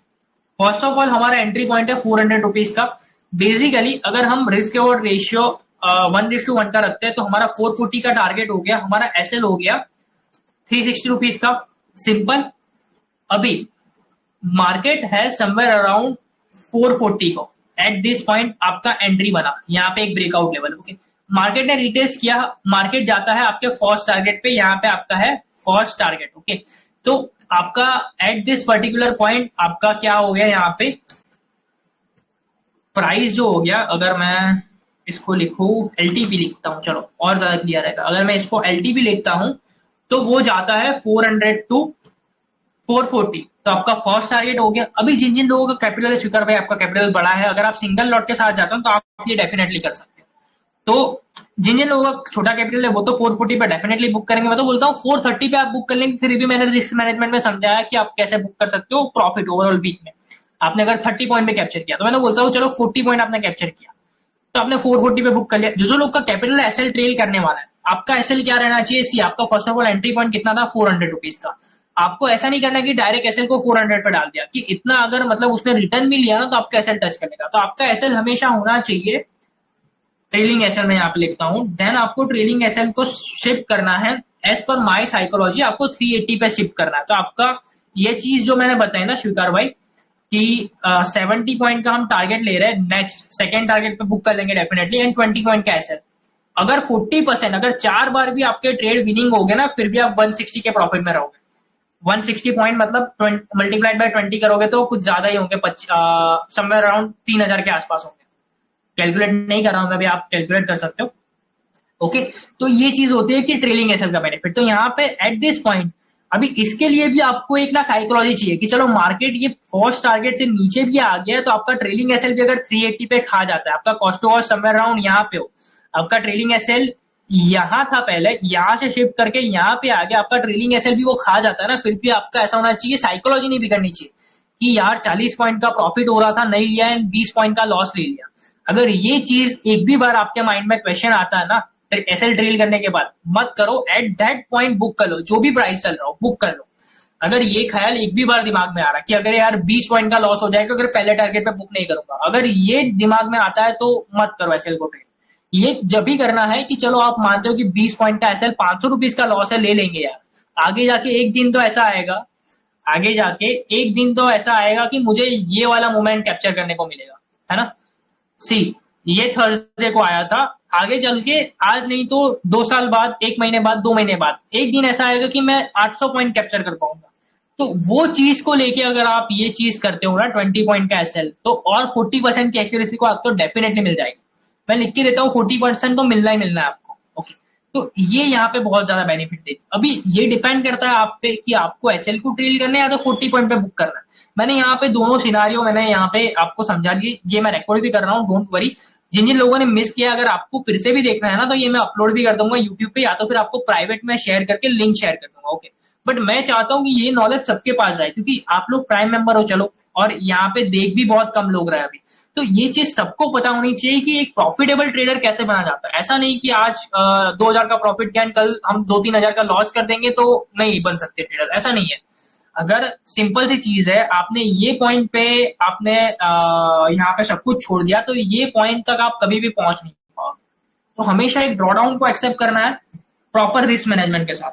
फर्स्ट ऑफ ऑल हमारा एंट्री पॉइंट है 400 रुपीज का। बेसिकली अगर हम रिस्क और रेशियो 1:1 का रखते हैं तो हमारा 440 का टारगेट हो गया, हमारा एसएल हो गया 360 रुपीज का। सिंपल, अभी मार्केट है समवेयर अराउंड 440 को, एट दिस पॉइंट आपका एंट्री बना, यहाँ पे एक ब्रेकआउट लेवल। ओके, मार्केट ने रिटेस्ट किया, मार्केट जाता है आपके फर्स्ट टारगेट पे, यहाँ पे आपका है फर्स्ट टारगेट। ओके, तो आपका एट दिस पर्टिकुलर पॉइंट आपका क्या हो गया, यहाँ पे प्राइस जो हो गया, अगर मैं इसको लिखूं एलटीपी लिखता हूं, चलो और ज्यादा क्लियर रहेगा, अगर मैं इसको एलटीपी लिखता हूं तो वो जाता है 400 टू 440, तो आपका फर्स्ट टारगेट हो गया। अभी जिन जिन लोगों का कैपिटल है, स्वीकार भाई आपका कैपिटल बड़ा है, अगर आप सिंगल लॉट के साथ जाते हो तो आप ये डेफिनेटली कर सकते हो। तो जिन जिन लोगों का छोटा कैपिटल है वो तो 440 पे डेफिनेटली बुक करेंगे, मैं तो बोलता हूँ 430 पे आप बुक कर लेंगे। फिर भी मैंने रिस्क मैनेजमेंट में समझाया कि आप कैसे बुक कर सकते हो प्रॉफिट ओवरऑल वीक में। आपने अगर 30 पॉइंट पे कैप्चर किया तो मैंने बोलता हूँ चलो 40 पॉइंट आपने कैप्चर किया, तो आपने 440 पे बुक कर लिया। जो लोग का कैपिटल एसएल ट्रेल करने वाला है, आपका एसएल क्या रहना चाहिए, सी आपका first of all entry point कितना था 400 रुपीज का। आपको ऐसा नहीं करना कि डायरेक्ट एसएल को 400 पे डाल दिया कि इतना अगर मतलब उसने रिटर्न भी लिया ना तो आपका एसएल टच करेगा। तो आपका एसएल हमेशा होना चाहिए, ट्रेलिंग एसएल में यहाँ पे लिखता हूँ, देन आपको ट्रेलिंग एसएल को शिफ्ट करना है एज पर माई साइकोलॉजी, आपको 380 पे शिफ्ट करना है। तो आपका ये चीज जो मैंने बताई ना स्वीकार भाई कि 70 पॉइंट का हम टारगेट ले रहे हैं, नेक्स्ट सेकंड टारगेट पे बुक कर लेंगे डेफिनेटली, एंड 20 पॉइंट का एसएल। अगर 40%, अगर 4 बार भी आपके ट्रेड विनिंग हो गए ना, फिर भी आप 160 के प्रॉफिट में रहोगे। 160 पॉइंट मतलब मल्टीप्लाइड बाय 20 करोगे तो कुछ ज्यादा ही होंगे, समवेयर अराउंड 3000 के आसपास होंगे। कैलकुलेट नहीं कर रहा हूं मैं भी, आप कैलकुलेट कर सकते हो। ओके, तो ये चीज होती है कि ट्रेलिंग एसएल का बेनिफिट। तो यहाँ पे एट दिस पॉइंट अभी इसके लिए भी आपको एक ना साइकोलॉजी चाहिए कि चलो मार्केट ये फर्स्ट टारगेट से नीचे भी आ गया है, तो आपका ट्रेलिंग एसएल भी अगर 380 पे खा जाता है, आपका cost to cost somewhere around यहाँ पे हो, आपका ट्रेलिंग एसएल यहाँ था पहले, यहाँ से शिफ्ट करके यहाँ पे आ गया, आपका ट्रेलिंग एसएल भी वो खा जाता है ना, फिर भी आपका ऐसा होना चाहिए, साइकोलॉजी नहीं बिगड़नी चाहिए कि यार 40 पॉइंट का प्रॉफिट हो रहा था नहीं लिया एंड 20 पॉइंट का लॉस ले लिया। अगर ये चीज एक भी बार आपके माइंड में क्वेश्चन आता है ना एसएल ड्रिल करने के बाद, मत करो, एट दैट पॉइंट बुक कर लो, जो भी प्राइस चल रहा हो बुक कर लो। अगर ये ख्याल एक भी बार दिमाग में आ रहा कि अगर यार 20 पॉइंट का लॉस हो जाएगा अगर पहले टारगेट पे बुक नहीं करूंगा, अगर ये दिमाग में आता है तो मत करो एसएल को ट्रेड। ये जब भी करना है कि चलो आप मानते हो कि 20 पॉइंट का एसएल 500 रुपीज का लॉस है, ले लेंगे यार, आगे जाके एक दिन तो ऐसा आएगा, आगे जाके एक दिन तो ऐसा आएगा कि मुझे ये वाला मोमेंट कैप्चर करने को मिलेगा, है ना। सी ये थर्सडे को आया था, आगे चल के आज नहीं तो 2 साल बाद, 1 महीने बाद, 2 महीने बाद एक दिन ऐसा आएगा कि मैं 800 पॉइंट कैप्चर कर पाऊंगा। तो वो चीज को लेके अगर आप ये चीज करते हो ना 20 पॉइंट का एसएल, तो और 40% की एक्यूरेसी को आपको डेफिनेटली मिल जाएगी। मैं लिख के देता हूँ 40% तो मिलना ही मिलना है आपको। ओके, तो ये यहाँ पे बहुत ज्यादा बेनिफिट देगी। अभी ये डिपेंड करता है आप पे कि आपको एसएल को ट्रेल करना है या तो 40 पॉइंट पे बुक करना है। मैंने यहाँ पे दोनों सिनारियो मैंने यहाँ पे आपको समझा दिए, ये मैं रिकॉर्ड भी कर रहा हूँ, डोंट वरी। जिन जिन लोगों ने मिस किया, अगर आपको फिर से भी देखना है ना, तो ये मैं अपलोड भी कर दूंगा यूट्यूब पे, या तो फिर आपको प्राइवेट में शेयर करके लिंक शेयर कर दूंगा। ओके, बट मैं चाहता हूँ कि ये नॉलेज सबके पास जाए, क्योंकि आप लोग प्राइम मेंबर हो चलो, और यहाँ पे देख भी बहुत कम लोग रहे अभी। तो ये चीज सबको पता होनी चाहिए कि एक प्रॉफिटेबल ट्रेडर कैसे बना जाता है। ऐसा नहीं कि आज 2000 का प्रॉफिट किया, कल हम 2-3 हजार का लॉस कर देंगे तो नहीं बन सकते ट्रेडर, ऐसा नहीं है। अगर सिंपल सी चीज है, आपने ये पॉइंट पे आपने यहाँ पे सब कुछ छोड़ दिया, तो ये पॉइंट तक आप कभी भी पहुंच नहीं पाओगे। तो हमेशा एक ड्रॉडाउन को एक्सेप्ट करना है प्रॉपर रिस्क मैनेजमेंट के साथ।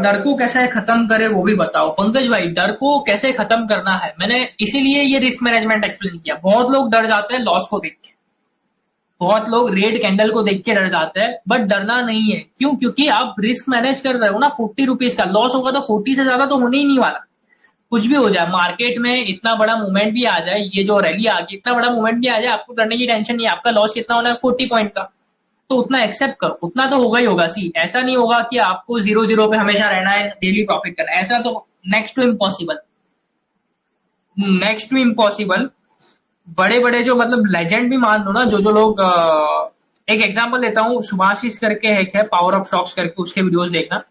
डर को कैसे खत्म करे वो भी बताओ पंकज भाई। डर को कैसे खत्म करना है, मैंने इसीलिए ये रिस्क मैनेजमेंट एक्सप्लेन किया। बहुत लोग डर जाते हैं लॉस को देख के, बहुत लोग रेड कैंडल को देख के डर जाते हैं, बट डरना नहीं है। क्यों? क्योंकि आप रिस्क मैनेज कर रहे हो ना। 40 रुपीज का लॉस होगा तो 40 से ज्यादा तो होने ही नहीं वाला। कुछ भी हो जाए मार्केट में, इतना बड़ा मूवमेंट भी आ जाए, ये जो रैली आ गई, इतना बड़ा मूवमेंट भी आ जाए, आपको करने की टेंशन नहीं है। आपका लॉस कितना होना है? 40 पॉइंट का, तो उतना एक्सेप्ट करो, उतना तो होगा ही होगा। सी ऐसा नहीं होगा कि आपको 0-0 पे हमेशा रहना है, डेली प्रॉफिट करना है, ऐसा तो next to impossible, next to impossible. बड़े बड़े जो मतलब लेजेंड भी मान लो ना, जो जो लोग एक एग्जांपल देता हूँ, सुभाषिस करके है पावर ऑफ स्टॉक्स करके, उसके वीडियोस देखना।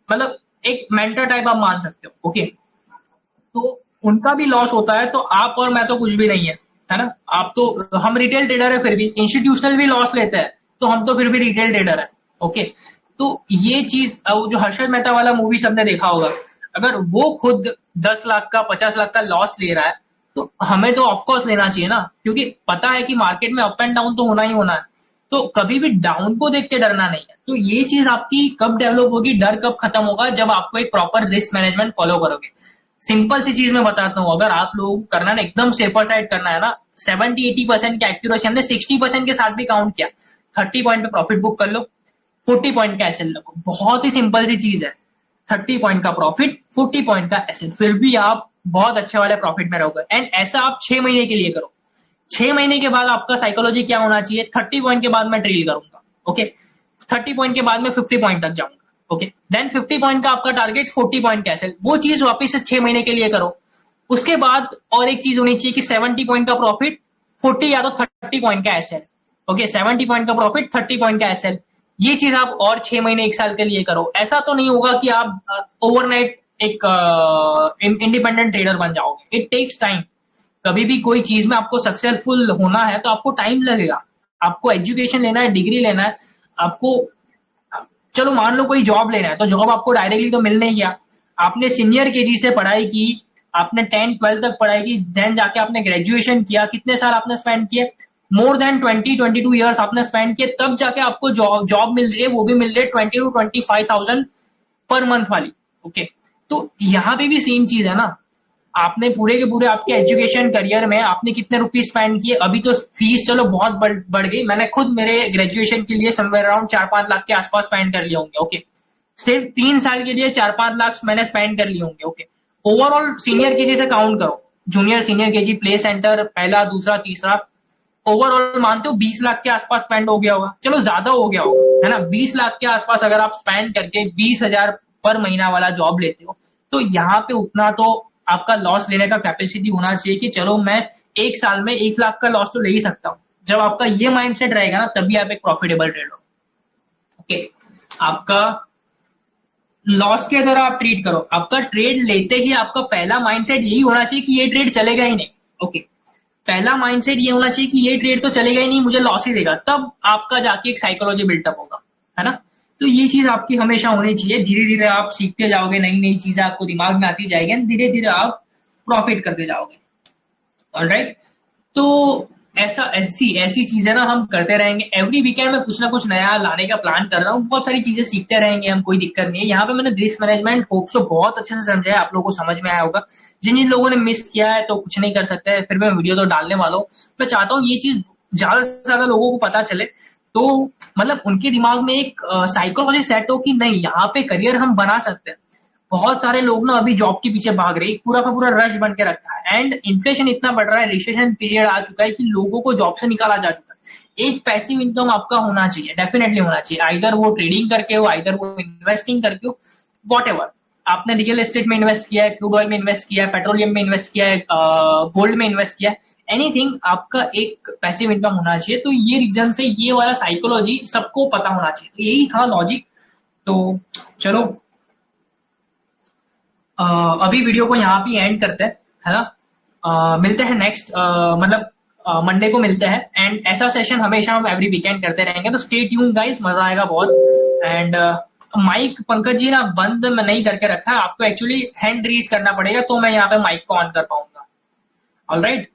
मतलब एक मेंटर टाइप आप मान सकते हो। ओके, तो उनका भी लॉस होता है, तो आप और मैं तो कुछ भी नहीं है ना। आप तो, हम रिटेल ट्रेडर है, फिर भी इंस्टीट्यूशनल भी लॉस लेते हैं, तो हम तो फिर भी रिटेल ट्रेडर है। ओके, तो ये चीज, जो हर्षद मेहता वाला मूवी सबने देखा होगा, अगर वो खुद 10 लाख का 50 लाख का लॉस ले रहा है, तो हमें तो ऑफकोर्स लेना चाहिए ना, क्योंकि पता है कि मार्केट में अप एंड डाउन तो होना ही होना है। तो कभी भी डाउन को देख के डरना नहीं है। तो ये चीज आपकी कब डेवलप होगी, डर कब खत्म होगा, जब आपको एक प्रॉपर रिस्क मैनेजमेंट फॉलो करोगे। सिंपल सी चीज मैं बताता हूँ, अगर आप लोग करना ना, एकदम सेफर साइड करना है ना, 70-80% की एक्यूरेसी, हमने 60% के साथ भी काउंट किया। 30 पॉइंट पे प्रॉफिट बुक कर लो, 40 पॉइंट का एसएल रखो, बहुत ही सिंपल सी चीज है। 30 पॉइंट का प्रॉफिट, 40 पॉइंट का एसएल, फिर भी आप बहुत अच्छे वाले प्रॉफिट में रहोगे। एंड ऐसा आप 6 महीने के लिए करो। 6 महीने के बाद आपका साइकोलॉजी क्या होना चाहिए? 30 पॉइंट के बाद मैं ट्रेल करूंगा। ओके, 30 पॉइंट के बाद मैं 50 पॉइंट तक जाऊंगा। ओके, देन 50 पॉइंट का आपका टारगेट, 40 पॉइंट कैसे, वो चीज वापस से 6 महीने के लिए करो। उसके बाद और एक चीज होनी चाहिए कि 70 पॉइंट का प्रॉफिट, 40 या तो 30 पॉइंट का एसएल। ओके, 70 पॉइंट का प्रॉफिट, 30 पॉइंट का एसएल, ये चीज आप और 6 महीने 1 साल के लिए करो। ऐसा तो नहीं होगा कि आप ओवरनाइट एक इंडिपेंडेंट ट्रेडर बन जाओगे। It takes time. कभी भी कोई चीज में आपको सक्सेसफुल होना है तो आपको टाइम लगेगा। आपको एजुकेशन लेना है, डिग्री लेना है आपको। चलो मान लो कोई जॉब लेना है, तो जॉब आपको डायरेक्टली तो मिल नहीं गया। आपने सीनियर केजी से पढ़ाई की, आपने 10-12 तक पढ़ाई की, देन जाके आपने ग्रेजुएशन किया, कितने साल आपने स्पेंड किए? मोर देन 20-22 ईयर्स आपने स्पेंड किए, तब जाके आपको जॉब मिल रही है, वो भी मिल रही है 20-25,000 पर मंथ वाली। ओके, तो यहाँ पे भी सेम चीज है ना। आपने पूरे के पूरे आपके एजुकेशन करियर में आपने कितने रुपीज स्पेंड किए? अभी तो फीस चलो बहुत बढ़ गई, मैंने खुद मेरे ग्रेजुएशन के लिए समवेयर अराउंड 4-5 लाख के आसपास स्पेंड कर लिए होंगे। ओके, सिर्फ 3 साल के लिए 4-5 लाख मैंने स्पेंड कर लिए होंगे। ओके, ओवरऑल सीनियर केजी से काउंट करो, junior senior KG, play centre, पहला दूसरा तीसरा, ओवरऑल मानते हो 20 लाख के आसपास स्पेंड हो गया होगा। चलो ज्यादा हो गया होगा, है ना। 20 लाख के आसपास अगर आप स्पेंड करके 20,000 पर महीना वाला जॉब लेते हो, तो यहाँ पे उतना तो आपका लॉस लेने का कैपेसिटी होना चाहिए कि चलो मैं 1 साल में 1 लाख का लॉस तो ले ही सकता हूँ। जब आपका ये माइंडसेट रहेगा ना, तभी आप एक प्रॉफिटेबल ट्रेडर हो। ओके, आपका लॉस की अगर आप ट्रीट करो, आपका ट्रेड लेते ही आपका पहला माइंडसेट यही होना चाहिए कि ये ट्रेड चलेगा ही नहीं। ओके, पहला माइंडसेट ये होना चाहिए कि ये ट्रेड तो चलेगा ही नहीं, मुझे लॉस ही देगा। तब आपका जाके एक साइकोलॉजी बिल्टअप होगा, है ना। तो ये चीज आपकी हमेशा होनी चाहिए। धीरे धीरे आप सीखते जाओगे, नई नई चीजें आपको दिमाग में आती जाएगी, धीरे धीरे आप प्रॉफिट करते जाओगे। ऑलराइट, तो ऐसी चीजें ना हम करते रहेंगे। एवरी वीकेंड में कुछ ना कुछ नया लाने का प्लान कर रहा हूँ। बहुत सारी चीजें सीखते रहेंगे हम, कोई दिक्कत नहीं है। यहाँ पे मैंने रिस्क मैनेजमेंट होप सो बहुत अच्छे से समझा है, आप लोगों को समझ में आया होगा। जिन जिन लोगों ने मिस किया है तो कुछ नहीं कर सकते, फिर मैं वीडियो तो डालने वाला हूँ। मैं चाहता हूँ ये चीज ज्यादा से ज्यादा लोगों को पता चले। तो मतलब उनके दिमाग में एक साइकोलॉजी सेट हो कि नहीं, यहाँ पे करियर हम बना सकते हैं। बहुत सारे लोग ना अभी जॉब के पीछे भाग रहे हैं, पूरा का पूरा रश बन के रखा है, एंड इन्फ्लेशन इतना बढ़ रहा है, रिसेशन पीरियड आ चुका है कि लोगों को जॉब से निकाला जा चुका है। एक पैसिव इनकम आपका होना चाहिए, डेफिनेटली होना चाहिए, आइदर वो ट्रेडिंग करके हो, आइदर वो इन्वेस्टिंग करके हो, वॉट। आपने रियल एस्टेट में इन्वेस्ट किया है, क्रूड ऑयल में इन्वेस्ट किया है, पेट्रोलियम में इन्वेस्ट किया है, गोल्ड में इन्वेस्ट किया है, एनीथिंग, आपका एक पैसिव इनकम होना चाहिए। तो ये रीजन से ये वाला साइकोलॉजी सबको पता होना चाहिए, तो यही था लॉजिक। तो चलो अभी वीडियो को यहाँ पे एंड करते हैं, है ना। मिलते हैं नेक्स्ट, मतलब मंडे को मिलते हैं, एंड ऐसा सेशन हमेशा हम एवरी वीकेंड करते रहेंगे, तो स्टे ट्यून गाइस, मजा आएगा बहुत। एंड माइक पंकज जी ना बंद मैं नहीं करके रखा है, आपको एक्चुअली हैंड रेज करना पड़ेगा तो मैं यहाँ पे माइक को ऑन कर पाऊंगा। ऑलराइट,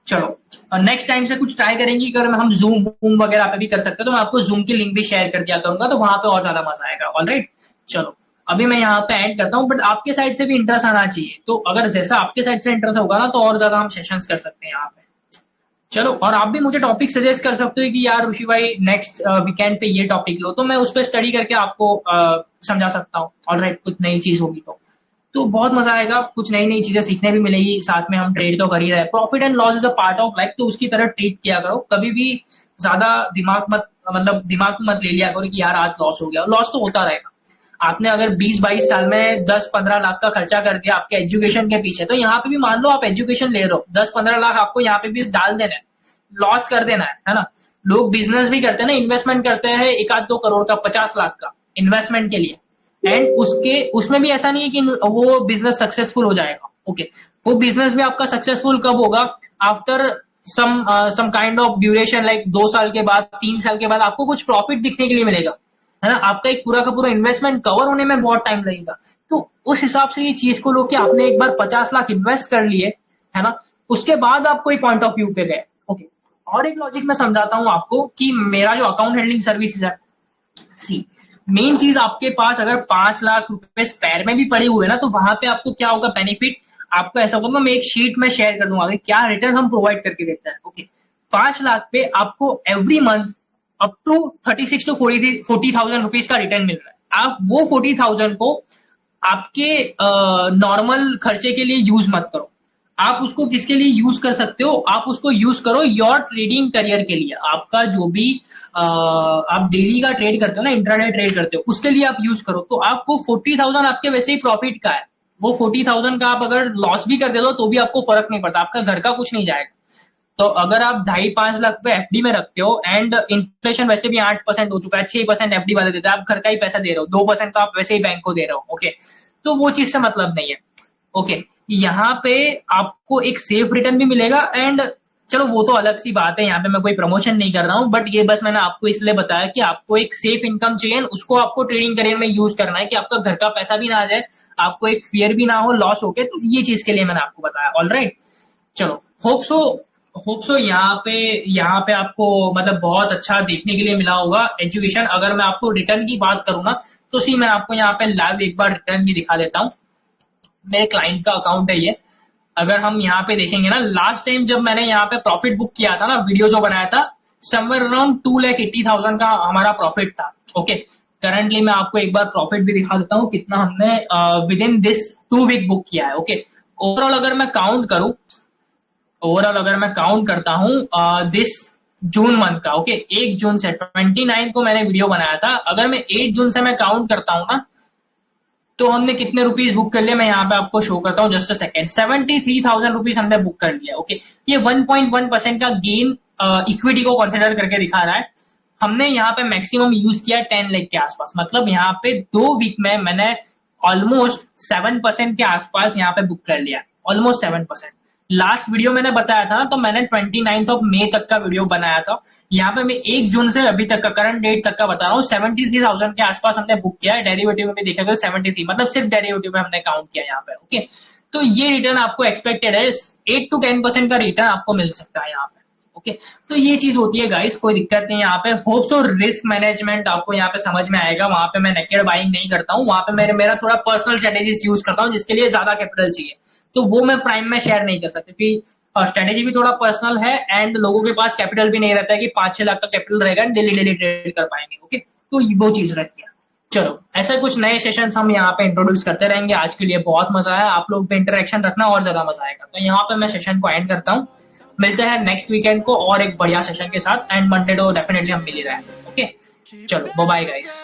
चलो नेक्स्ट टाइम से कुछ ट्राई करेंगे, अगर हम जूम बूम वगैरह पे भी कर सकते हैं तो मैं आपको जूम की लिंक भी शेयर कर दिया करूंगा, तो वहां पे और ज्यादा मजा आएगा। ऑलराइट, चलो अभी मैं यहाँ पे एंड करता हूँ, बट आपके साइड से भी इंटरेस्ट आना चाहिए, तो अगर जैसा आपके साइड से इंटरेस्ट होगा ना तो और ज्यादा हम सेशंस कर सकते हैं यहाँ पे। चलो, और आप भी मुझे टॉपिक सजेस्ट कर सकते हो कि यार ऋषि भाई नेक्स्ट वीकेंड पे ये टॉपिक लो, तो मैं उस पर स्टडी करके आपको समझा सकता हूँ। ऑलराइट, कुछ नई चीज होगी तो बहुत मजा आएगा, कुछ नई नई चीजें सीखने भी मिलेगी, साथ में हम ट्रेड तो कर ही रहे हैं। Profit and loss is a part of life, तो उसकी तरह ट्रीट किया करो, कभी भी ज्यादा दिमाग में मत ले लिया करो कि यार आज लॉस हो गया, लॉस तो होता रहेगा। आपने अगर 20-22 साल में 10-15 लाख का खर्चा कर दिया आपके एजुकेशन के पीछे, तो यहाँ पे भी मान लो आप एजुकेशन ले रहे हो, 10-15 लाख आपको यहाँ पे भी डाल देना है, लॉस कर देना है ना। लोग बिजनेस भी करते हैं ना, इन्वेस्टमेंट करते हैं 1-2 करोड़ का, 50 लाख का इन्वेस्टमेंट के लिए, एंड उसमें भी ऐसा नहीं है कि वो बिजनेस सक्सेसफुल हो जाएगा। ओके, वो बिजनेस भी आपका सक्सेसफुल कब होगा? After some kind of duration, like 2 साल के बाद, 3 साल के बाद आपको कुछ प्रॉफिट दिखने के लिए मिलेगा, है ना। आपका एक पूरा का पूरा इन्वेस्टमेंट कवर होने में बहुत टाइम लगेगा। तो उस हिसाब से ये चीज को लो कि आपने एक बार 50 लाख इन्वेस्ट कर लिए, है ना, उसके बाद आप कोई पॉइंट ऑफ व्यू पे गए। ओके, और एक लॉजिक मैं समझाता हूं आपको कि मेरा जो अकाउंट हैंडलिंग सर्विसेज है, सी मेन चीज, आपके पास अगर 5 लाख रुपए स्पेयर में भी पड़े हुए ना, तो वहां पे आपको क्या होगा बेनिफिट, आपको ऐसा होगा, मैं एक शीट में शेयर कर दूंगा कि क्या रिटर्न हम प्रोवाइड करके देता है। ओके, 5 लाख पे आपको every month up to 36 to 40,000 rupees का रिटर्न मिल रहा है। आप वो 40,000 को आपके नॉर्मल खर्चे के लिए यूज मत करो, आप उसको किसके लिए यूज कर सकते हो, आप उसको यूज करो योर ट्रेडिंग करियर के लिए। आपका जो भी आप डेली का ट्रेड करते हो ना, इंट्राडे ट्रेड करते हो, उसके लिए आप यूज करो। तो आप वो 40,000 आपके वैसे ही प्रॉफिट का है, वो 40,000 का आप अगर लॉस भी कर दे दो तो भी आपको फर्क नहीं पड़ता, आपका घर का कुछ नहीं जाएगा। तो अगर आप 2.5-5 लाख पे एफडी में रखते हो, एंड इन्फ्लेशन वैसे भी 8% हो चुका है, 6% एफडी वाले देते हैं, आप घर का ही पैसा दे रहे हो, 2% का आप वैसे ही बैंक को दे रहे हो। ओके, तो वो चीज से मतलब नहीं है। ओके, यहाँ पे आपको एक सेफ रिटर्न भी मिलेगा, एंड चलो वो तो अलग सी बात है, यहाँ पे मैं कोई प्रमोशन नहीं कर रहा हूँ, बट ये बस मैंने आपको इसलिए बताया कि आपको एक सेफ इनकम चाहिए, उसको आपको ट्रेडिंग करियर में यूज करना है कि आपका घर का पैसा भी ना आ जाए, आपको एक फियर भी ना हो लॉस हो के। तो ये चीज के लिए मैंने आपको बताया। ऑलराइट, चलो, होप सो यहाँ पे आपको मतलब बहुत अच्छा देखने के लिए मिला होगा एजुकेशन। अगर मैं आपको रिटर्न की बात करूँ ना, तो सी मैं आपको यहाँ पे लाइव एक बार रिटर्न भी दिखा देता हूँ। मेरे क्लाइंट का अकाउंट है ये, अगर हम यहाँ पे देखेंगे ना, लास्ट टाइम जब मैंने यहाँ पे प्रॉफिट बुक किया था ना, वीडियो जो बनाया था, समवेयर अराउंड 2,80,000 का हमारा प्रॉफिट था। ओके, करंटली मैं आपको एक बार प्रॉफिट भी दिखा देता हूँ कितना हमने within this 2 week book किया है। ओके, ओवरऑल अगर मैं काउंट करता हूँ दिस जून मंथ का, ओके, 1 जून से 29 को मैंने वीडियो बनाया था, अगर मैं 8 जून से मैं काउंट करता हूँ ना, तो हमने कितने रुपीस बुक कर लिए, मैं यहाँ पे आपको शो करता हूँ, जस्ट अ सेकंड। 73,000 रुपीज हमने बुक कर लिया। ओके, ये 1.1% का गेन इक्विटी को कंसिडर करके दिखा रहा है। हमने यहाँ पे मैक्सिमम यूज किया 10 लाख के आसपास, मतलब यहाँ पे 2 वीक में मैंने ऑलमोस्ट 7% के आसपास यहाँ पे बुक कर लिया, ऑलमोस्ट 7%। लास्ट वीडियो मैंने बताया था ना, तो मैंने 29 ऑफ मई तक का वीडियो बनाया था। यहाँ पे मैं 1 जून से अभी तक का करंट डेट तक का बता रहा हूँ, 73,000 के आसपास हमने बुक किया है। डेरिवेटिव में भी देखा तो 73, मतलब सिर्फ डेरिवेटिव में हमने काउंट किया यहाँ पे। ओके, तो ये रिटर्न आपको एक्सपेक्टेड है, 8 to 10% का रिटर्न आपको मिल सकता है यहाँ पे। ओके, तो ये चीज होती है गाइस, कोई दिक्कत नहीं यहाँ पे। होप्स और रिस्क मैनेजमेंट आपको यहाँ पे समझ में आएगा। वहां पे मैं नेकेड बाइंग नहीं करता हूँ, वहां पे मेरा थोड़ा पर्सनल स्ट्रेटेजीज यूज करता हूँ, जिसके लिए ज्यादा कैपिटल चाहिए, तो वो मैं प्राइम में शेयर नहीं कर सकती, क्योंकि स्ट्रेटेजी भी थोड़ा पर्सनल है एंड लोगों के पास कैपिटल भी नहीं रहता है कि 5-6 लाख का कैपिटल रहेगा डेली डेली ट्रेड कर पाएंगे। ओके, तो वो चीज रहती है। चलो, ऐसे कुछ नए सेशंस हम यहाँ पे इंट्रोड्यूस करते रहेंगे। आज के लिए बहुत मजा आया, आप लोग पे इंटरेक्शन रखना और ज्यादा मजा आएगा। तो यहाँ पे मैं सेशन को एंड करता हूँ। मिलते हैं नेक्स्ट वीकेंड को और एक बढ़िया सेशन के साथ, एंड मंडे को डेफिनेटली हम मिल ही रहे हैं। ओके, चलो बाय गाइस।